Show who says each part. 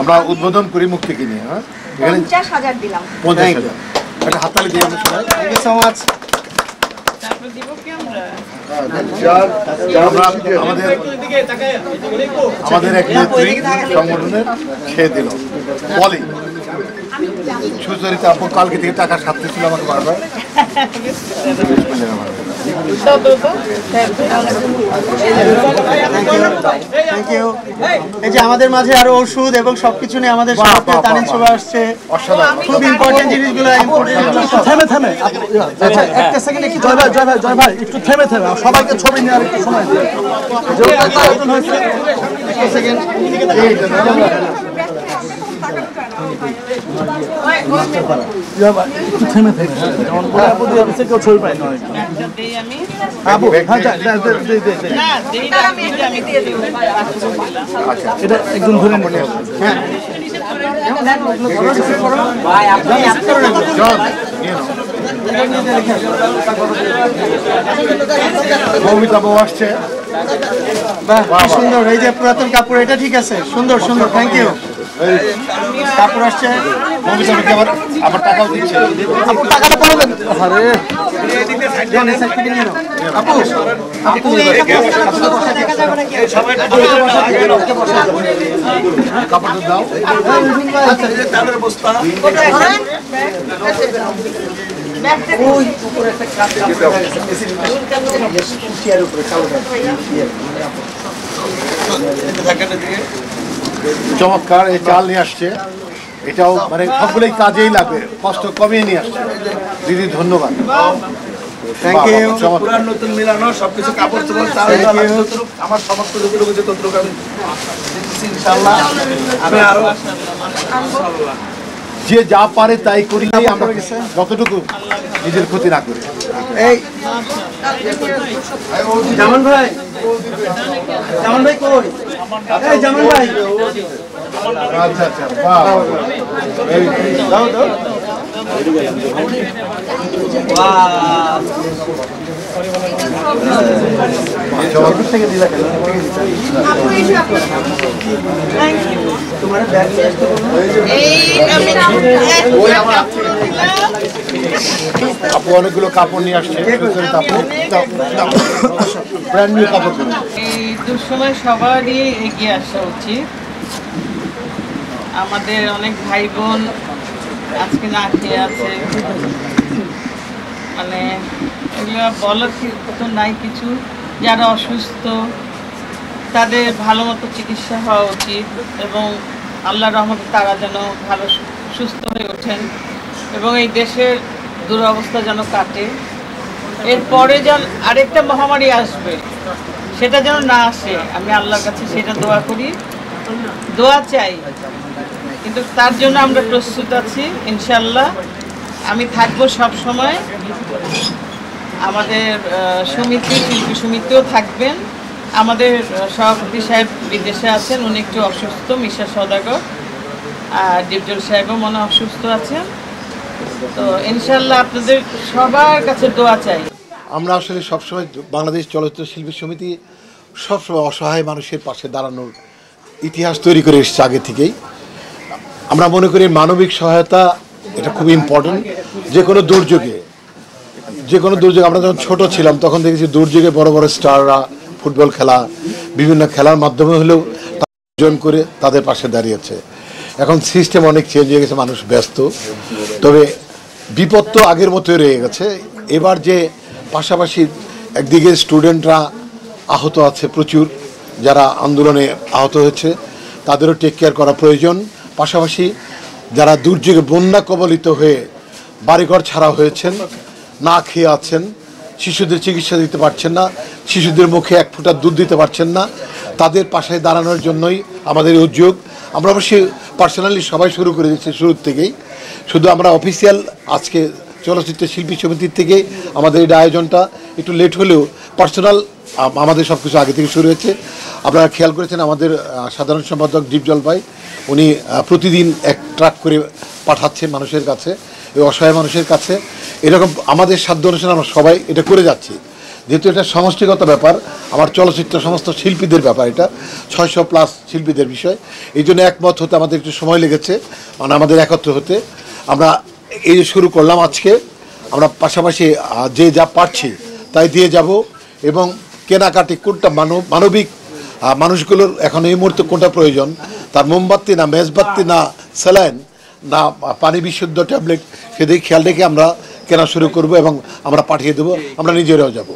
Speaker 1: আমরা উদ্বোধন করি মুক্তিকে নিয়ে। হ্যাঁ,
Speaker 2: 50,000 দিলাম।
Speaker 1: 50,000 একটা হাততালি দিয়ে আমরা সবাই।
Speaker 3: Thank you so much.
Speaker 1: আমাদের এক নেত্রী সংগঠনের খেয়ে দিল বলে সুচরিতা আপু কালকে থেকে টাকা সাথে ছিল আমাকে বারবার।
Speaker 3: Thank you. এই যে আমাদের মাঝে আরো ওষুধ এবং সবকিছু নিয়ে আমাদের সাথে তানিন শোভা আসছে। খুব ইম্পর্টেন্ট জিনিসগুলো
Speaker 4: থেমে থেমে আচ্ছা একটা সেকেন্ড একটু জয় ভাই একটু থেমে থেমে সবাইকে ছবি নেওয়ার একটু সময় দিন। একটু থেমে থেমে যেমন কেউ ছবি পায় না আপু। এটা একদম ধরে নেবে। হ্যাঁ
Speaker 1: মৌমিতা বউ আসছে।
Speaker 3: বাহ সুন্দর। এই যে পুরাতন কাপড়, এটা ঠিক আছে, সুন্দর সুন্দর, থ্যাংক ইউ। কাপড় আসছে,
Speaker 1: মৌমিতা আবার টাকাও দিচ্ছে।
Speaker 3: আপু টাকাটা পরে দেন। আরে আপু আপু
Speaker 1: কাপড় দাও। চমৎকার এই চাল নিয়ে আসছে। এটাও মানে সবগুলোই কাজেই লাগবে, কষ্ট কমিয়ে নিয়ে আসছে। দিদি ধন্যবাদ।
Speaker 3: Thank you.
Speaker 4: পুরান নতুন মিলানো সবকিছু কাপড় চোপড় চাল আমার সমস্ত যতটুকু যে ততটুকু আমি দিচ্ছি ইনশাআল্লাহ। আমি আরো
Speaker 1: যে যা পারে তাই করি, আমরা যতটুকু নিজের ক্ষতি না করি।
Speaker 3: এই জামান ভাই, জামান ভাই কই? এই জামান ভাই,
Speaker 1: আচ্ছা আচ্ছা, বাহ এই দাও দাও। আপু অনেকগুলো কাপড় নিয়ে আসছে। ব্র্যান্ড নিউ কাপড়।
Speaker 5: এই দুঃসময় সবারই এগিয়ে আসা উচিত। আমাদের অনেক ভাই বোন আজকে না খেয়ে আছে, মানে এগুলো বলার তো নাই কিছু। যারা অসুস্থ তাদের ভালো মতো চিকিৎসা হওয়া উচিত এবং আল্লাহর রহমতে তারা যেন ভালো সুস্থ হয়ে ওঠেন এবং এই দেশের দুরবস্থা যেন কাটে। এরপরে যেন আরেকটা মহামারী আসবে সেটা যেন না আসে, আমি আল্লাহর কাছে সেটা দোয়া করি, দোয়া চাই। কিন্তু তার জন্য আমরা প্রস্তুত আছি ইনশাল্লাহ। আমি থাকবো সব সময়, আমাদের সমিতি, শিল্পী সমিতিও থাকবেন। আমাদের সভাপতি সাহেব বিদেশে আছেন, উনি একটু অসুস্থ, মিশা সওদাগর, আর ডিপজল সাহেবও মনে অসুস্থ আছেন। তো ইনশাল্লাহ আপনাদের সবার কাছে দোয়া চাই।
Speaker 1: আমরা আসলে সবসময় বাংলাদেশ চলচ্চিত্র শিল্পী সমিতি সবসময় অসহায় মানুষের পাশে দাঁড়ানোর ইতিহাস তৈরি করে এসেছে আগে থেকেই। আমরা মনে করি মানবিক সহায়তা এটা খুব ইম্পর্টেন্ট। যে কোনো দুর্যোগে আমরা যখন ছোট ছিলাম তখন দেখেছি দুর্যোগে বড় বড় স্টাররা ফুটবল খেলা, বিভিন্ন খেলার মাধ্যমে হলেও অর্জন করে তাদের পাশে দাঁড়িয়েছে। এখন সিস্টেম অনেক চেঞ্জ হয়ে গেছে, মানুষ ব্যস্ত, তবে বিপদ তো আগের মতোই রয়ে গেছে। এবার যে পাশাপাশি একদিকে স্টুডেন্টরা আহত আছে প্রচুর, যারা আন্দোলনে আহত হয়েছে তাদেরও টেক কেয়ার করা প্রয়োজন। পাশাপাশি যারা দুর্যোগে বন্যা কবলিত হয়ে বাড়িঘর ছাড়া হয়েছেন, না খেয়ে আছেন, শিশুদের চিকিৎসা দিতে পারছেন না, শিশুদের মুখে এক ফোঁটা দুধ দিতে পারছেন না, তাদের পাশে দাঁড়ানোর জন্যই আমাদের উদ্যোগ। আমরা অবশ্যই পার্সোনালি সবাই শুরু করে দিচ্ছি শুরুর থেকেই। শুধু আমরা অফিসিয়াল আজকে চলচ্চিত্র শিল্পী সমিতির থেকে আমাদের এই আয়োজনটা একটু লেট হলেও পার্সোনাল আমাদের সব কিছু আগে থেকে শুরু হয়েছে। আপনারা খেয়াল করেছেন আমাদের সাধারণ সম্পাদক ডিপজল ভাই, উনি প্রতিদিন এক ট্রাক করে পাঠাচ্ছে মানুষের কাছে, এই অসহায় মানুষের কাছে। এরকম আমাদের সাধ্য অনুসারে আমরা সবাই এটা করে যাচ্ছি। যেহেতু এটা সমষ্টিগত ব্যাপার, আমার চলচ্চিত্র সমস্ত শিল্পীদের ব্যাপার, এটা 600+ শিল্পীদের বিষয়, এই জন্য একমত হতে আমাদের একটু সময় লেগেছে, মানে আমাদের একত্র হতে। আমরা এই যে শুরু করলাম আজকে, আমরা পাশাপাশি যে যা পারছি তাই দিয়ে যাব, এবং কেনাকাটি কোনটা মানবিক মানুষগুলোর এখন এই মুহূর্তে কোনটা প্রয়োজন, তার মোমবাতি না মেজবাতি না স্যালাইন না পানি বিশুদ্ধ ট্যাবলেট, সেদিকে খেয়াল রেখে আমরা কেনা শুরু করব এবং আমরা পাঠিয়ে দেবো, আমরা নিজেরাও যাব।